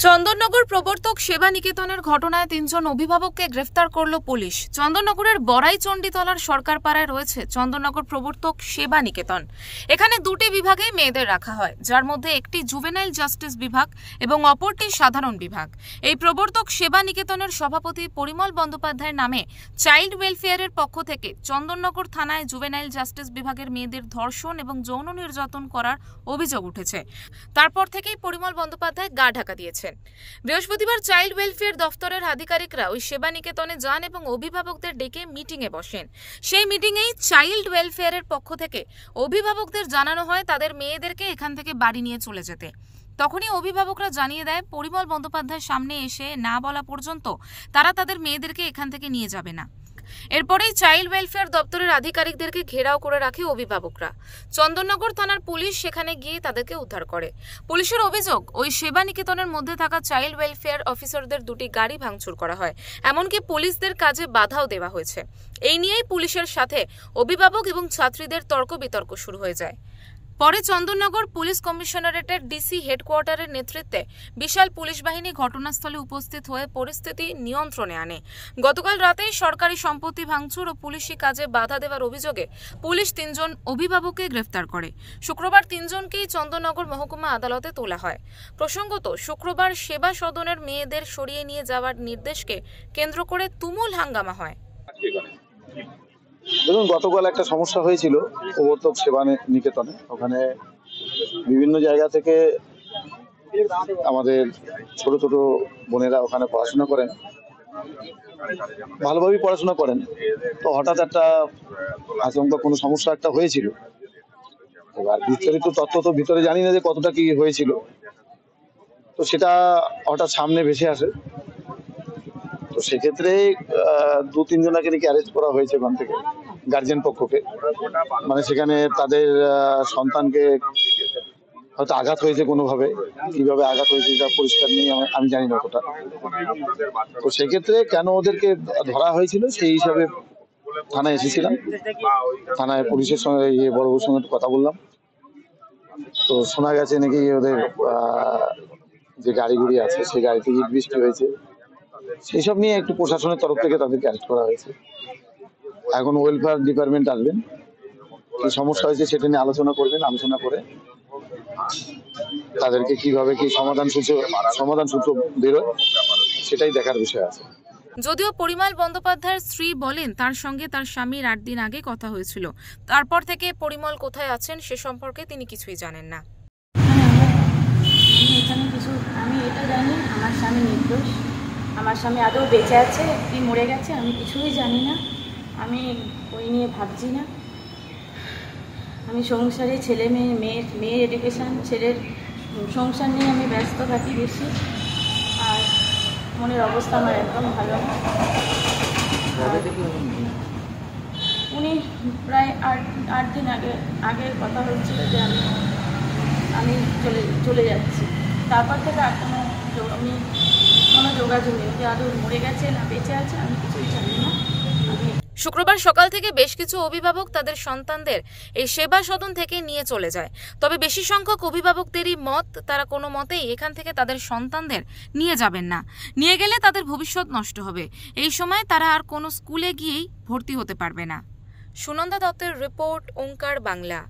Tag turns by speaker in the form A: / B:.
A: চন্দননগর প্রবর্তক সেবা নিকেতনের ঘটনায় ৩ জন অভিভাবককে গ্রেফতার করল পুলিশ। চন্দননগরের বড়াইচণ্ডীতলার সরকারপাড়ায় রয়েছে চন্দননগর প্রবর্তক সেবা নিকেতন। এখানে দুটি বিভাগে মেয়েদের রাখা হয়, যার মধ্যে একটি জুভেনাইল জাস্টিস বিভাগ এবং অপরটি সাধারণ বিভাগ। এই প্রবর্তক সেবা নিকেতনের সভাপতি পরিমল বন্দ্যোপাধ্যায়ের নামে চাইল্ড ওয়েলফেয়ারের পক্ষ থেকে চন্দননগর থানায় জুভেনাইল জাস্টিস বিভাগের মেয়েদের ধর্ষণ এবং যৌন নির্যাতন করার অভিযোগ উঠেছে। তারপর থেকেই পরিমল বন্দ্যোপাধ্যায় গা ঢাকা দিয়েছেন। বৃহস্পতিবার চাইল্ড ওয়েলফেয়ার দফতরের আধিকারিকরা ওই সেবা নিকেতনে যান এবং অভিভাবকদের ডেকে মিটিংয়ে বসেন। সেই মিটিংয়েই চাইল্ড ওয়েলফেয়ারের পক্ষ থেকে অভিভাবকদের জানানো হয় তাদের মেয়েদেরকে এখান থেকে বাড়ি নিয়ে চলে যেতে। তখনই অভিভাবকরা জানিয়ে দেয় পরিমল বন্দ্যোপাধ্যায়ের সামনে এসে না বলা পর্যন্ত তারা তাদের মেয়েদেরকে এখান থেকে নিয়ে যাবে না। এরপরেই চাইল্ড ওয়েলফেয়ার দপ্তরের আধিকারিকদেরকে ঘেরাও করে রাখে অভিভাবকরা। চন্দননগর থানার পুলিশ সেখানে গিয়ে তাদেরকে উদ্ধার করে। পুলিশের অভিযোগ, ওই সেবা নিকেতনের মধ্যে থাকা চাইল্ড ওয়েলফেয়ার অফিসারদের দুটি গাড়ি ভাঙচুর করা হয়, এমনকি পুলিশদের কাজে বাধাও দেওয়া হয়েছে। এই নিয়েই পুলিশের সাথে অভিভাবক এবং ছাত্রীদের তর্ক বিতর্ক শুরু হয়ে যায়। পরে চন্দননগর পুলিশ কমিশনারেটের ডিসি হেডকোয়ার্টারের নেতৃত্বে বিশাল পুলিশ বাহিনী ঘটনাস্থলে উপস্থিত হয়ে পরিস্থিতি নিয়ন্ত্রণে আনে। গতকাল রাতেই সরকারি সম্পত্তি ভাঙচুর ও পুলিশি কাজে বাধা দেওয়ার অভিযোগে পুলিশ ৩ জন অভিভাবককে গ্রেফতার করে। শুক্রবার ৩ জনকেই চন্দননগর মহকুমা আদালতে তোলা হয়। প্রসঙ্গত, শুক্রবার সেবা সদনের মেয়েদের সরিয়ে নিয়ে যাওয়ার নির্দেশকে কেন্দ্র করে তুমুল হাঙ্গামা হয়।
B: দেখুন, গতকাল একটা সমস্যা হয়েছিল প্রবর্তক সেবা নিকেতনে। ওখানে বিভিন্ন জায়গা থেকে আমাদের ছোট ছোট বোনেরা ওখানে পড়াশোনা করেন, ভালোভাবেই পড়াশোনা করেন। তো হঠাৎ একটা আচমকা কোনো সমস্যা একটা হয়েছিল। এবার বিস্তারিত তথ্য তো ভিতরে জানি না যে কতটা কি হয়েছিল, তো সেটা হঠাৎ সামনে ভেসে আসে। তো সেক্ষেত্রে ২-৩ জনকে নাকি অ্যারেস্ট করা হয়েছে ওখান থেকে, গার্জিয়ান পক্ষকে। মানে সেখানে তাদের সন্তানকে হয়তো আঘাত হয়েছে কোনোভাবে, কিভাবে আঘাত হয়েছে এটা পরিষ্কার নেই, আমি জানি না ওটা। তো সেক্ষেত্রে কেন ওদেরকে ধরা হয়েছিল সেই হিসাবে থানায় এসেছিলাম। থানায় পুলিশের সঙ্গে বড়বাবুর সঙ্গে কথা বললাম। তো শোনা গেছে নাকি ওদের যে গাড়িগুড়ি আছে সেই গাড়িতে ইট বৃষ্টি হয়েছে, সেই সব নিয়ে একটু প্রশাসনের তরফ থেকে তাদেরকে অ্যারেস্ট করা হয়েছে। এখন ওয়েলফেয়ার ডিপার্টমেন্ট আসবেন, কি সমস্যা হয়েছে সেটা নিয়ে আলোচনা করবেন। আলোচনা করে তাদেরকে কিভাবে কি সমাধান সূত্র বেরোয় সেটাই দেখার বিষয় আছে।
A: যদিও পরিমল বন্দ্যোপাধ্যায়ের স্ত্রী বলেন তার সঙ্গে তার স্বামীর ৮ দিন আগে কথা হয়েছিল। তারপর থেকে পরিমল কোথায় আছেন সে সম্পর্কে তিনি কিছুই জানেন না।
C: আমি এটা জানি আমার স্বামী নির্দোষ, আমার স্বামী আদৌ বেঁচে আছে কি মরে গেছে আমি কিছুই জানি না। আমি ওই নিয়ে ভাবছি না। আমি সংসারে ছেলে মেয়ের এডুকেশান, ছেলের সংসার নিয়ে আমি ব্যস্ত থাকি বেশি। আর মনের অবস্থা আমার একদম ভালো না। উনি প্রায় ৮ দিন আগের কথা হচ্ছিল যে আমি চলে যাচ্ছি। তারপর থেকে আর কোনো যোগাযোগ নেই যে আদৌ মরে গেছে না বেঁচে আছে আমি কিছুই জানি না।
A: শুক্রবার সকাল থেকে বেশ কিছু অভিভাবক তাদের সন্তানদের এই সেবা সদন থেকে নিয়ে চলে যায়। তবে বেশি সংখ্যক অভিভাবকদেরই মত, তারা কোনো মতেই এখান থেকে তাদের সন্তানদের নিয়ে যাবেন না। নিয়ে গেলে তাদের ভবিষ্যৎ নষ্ট হবে। এই সময় তারা আর কোনো স্কুলে গিয়েই ভর্তি হতে পারবে না। সুনন্দা দত্তের রিপোর্ট, ওঙ্কার বাংলা।